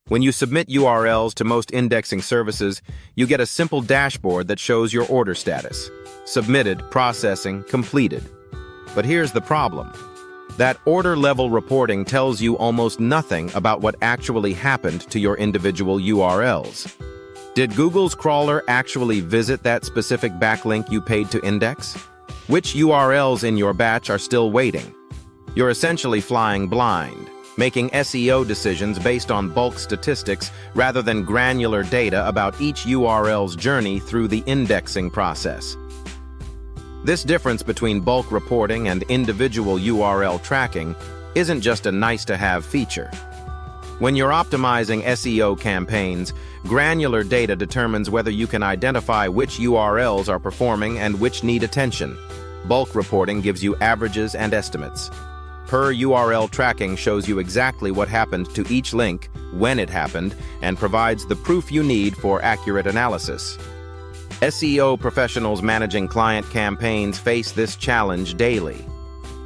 When you submit URLs to most indexing services, you get a simple dashboard that shows your order status: submitted, processing, completed. But here's the problem. That order-level reporting tells you almost nothing about what actually happened to your individual URLs. Did Google's crawler actually visit that specific backlink you paid to index? Which URLs in your batch are still waiting? You're essentially flying blind, making SEO decisions based on bulk statistics rather than granular data about each URL's journey through the indexing process. This difference between bulk reporting and individual URL tracking isn't just a nice-to-have feature. When you're optimizing SEO campaigns, granular data determines whether you can identify which URLs are performing and which need attention. Bulk reporting gives you averages and estimates. Per URL tracking shows you exactly what happened to each link, when it happened, and provides the proof you need for accurate analysis. SEO professionals managing client campaigns face this challenge daily.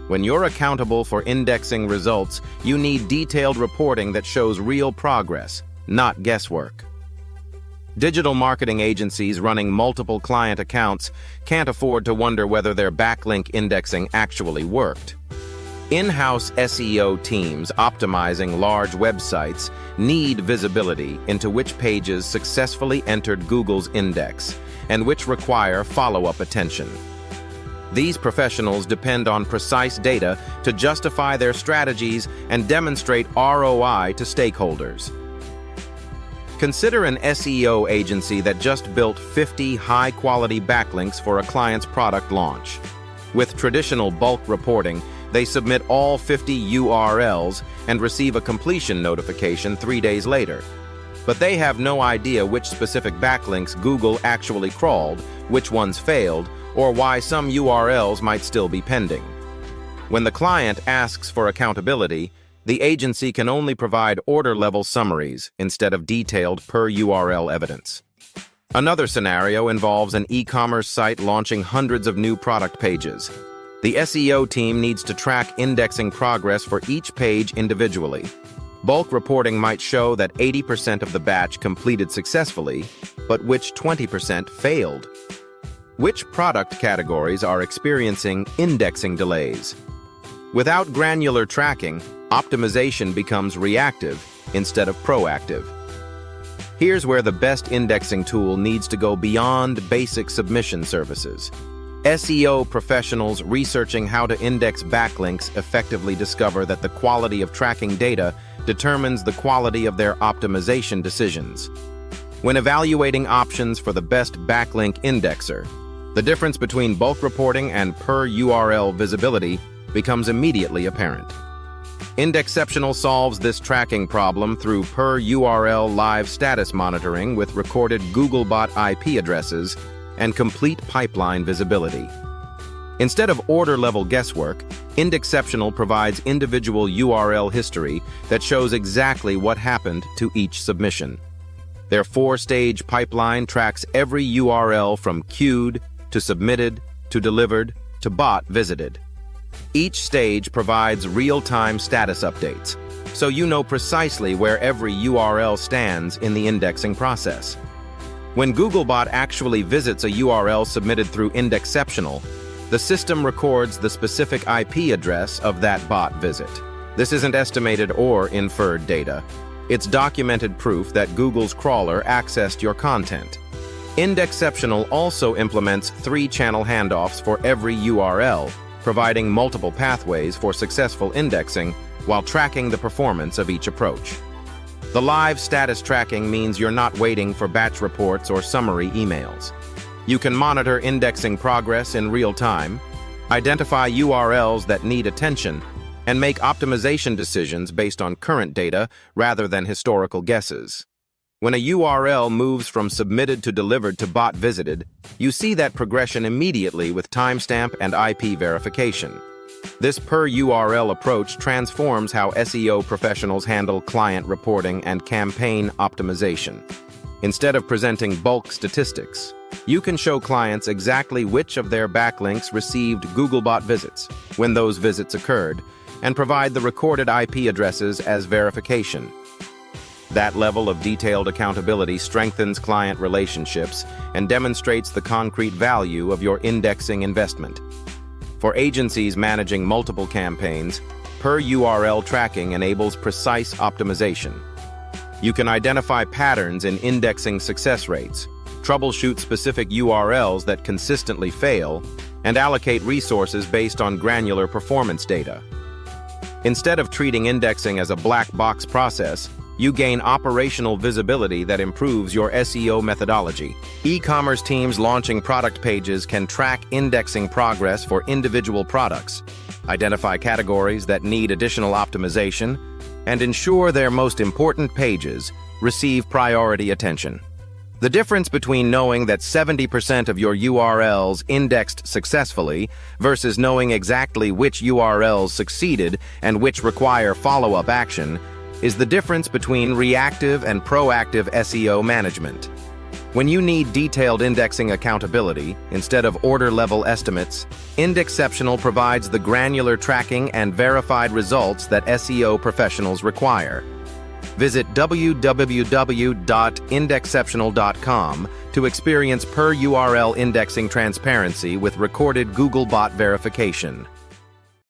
When you're accountable for indexing results, you need detailed reporting that shows real progress, not guesswork. Digital marketing agencies running multiple client accounts can't afford to wonder whether their backlink indexing actually worked. In-house SEO teams optimizing large websites need visibility into which pages successfully entered Google's index and which require follow-up attention. These professionals depend on precise data to justify their strategies and demonstrate ROI to stakeholders. Consider an SEO agency that just built 50 high-quality backlinks for a client's product launch. With traditional bulk reporting, they submit all 50 URLs and receive a completion notification 3 days later. But they have no idea which specific backlinks Google actually crawled, which ones failed, or why some URLs might still be pending. When the client asks for accountability, the agency can only provide order-level summaries instead of detailed per-URL evidence. Another scenario involves an e-commerce site launching hundreds of new product pages. The SEO team needs to track indexing progress for each page individually. Bulk reporting might show that 80% of the batch completed successfully, but which 20% failed? Which product categories are experiencing indexing delays? Without granular tracking, optimization becomes reactive instead of proactive. Here's where the best indexing tool needs to go beyond basic submission services. SEO professionals researching how to index backlinks effectively discover that the quality of tracking data determines the quality of their optimization decisions. When evaluating options for the best backlink indexer, the difference between bulk reporting and per-URL visibility becomes immediately apparent. Indexceptional solves this tracking problem through per-URL live status monitoring with recorded Googlebot IP addresses and complete pipeline visibility. Instead of order-level guesswork, Indexceptional provides individual URL history that shows exactly what happened to each submission. Their 4-stage pipeline tracks every URL from queued to submitted to delivered to bot visited. Each stage provides real-time status updates, so you know precisely where every URL stands in the indexing process. When Googlebot actually visits a URL submitted through Indexceptional, the system records the specific IP address of that bot visit. This isn't estimated or inferred data. It's documented proof that Google's crawler accessed your content. Indexceptional also implements 3-channel handoffs for every URL, providing multiple pathways for successful indexing while tracking the performance of each approach. The live status tracking means you're not waiting for batch reports or summary emails. You can monitor indexing progress in real time, identify URLs that need attention, and make optimization decisions based on current data rather than historical guesses. When a URL moves from submitted to delivered to bot visited, you see that progression immediately with timestamp and IP verification. This per-URL approach transforms how SEO professionals handle client reporting and campaign optimization. Instead of presenting bulk statistics, you can show clients exactly which of their backlinks received Googlebot visits, when those visits occurred, and provide the recorded IP addresses as verification. That level of detailed accountability strengthens client relationships and demonstrates the concrete value of your indexing investment. For agencies managing multiple campaigns, per URL tracking enables precise optimization. You can identify patterns in indexing success rates, troubleshoot specific URLs that consistently fail, and allocate resources based on granular performance data. Instead of treating indexing as a black box process, you gain operational visibility that improves your SEO methodology. E-commerce teams launching product pages can track indexing progress for individual products, identify categories that need additional optimization, and ensure their most important pages receive priority attention. The difference between knowing that 70% of your URLs indexed successfully versus knowing exactly which URLs succeeded and which require follow-up action is the difference between reactive and proactive SEO management. When you need detailed indexing accountability instead of order-level estimates, Indexceptional provides the granular tracking and verified results that SEO professionals require. Visit www.indexceptional.com to experience per URL indexing transparency with recorded Googlebot verification.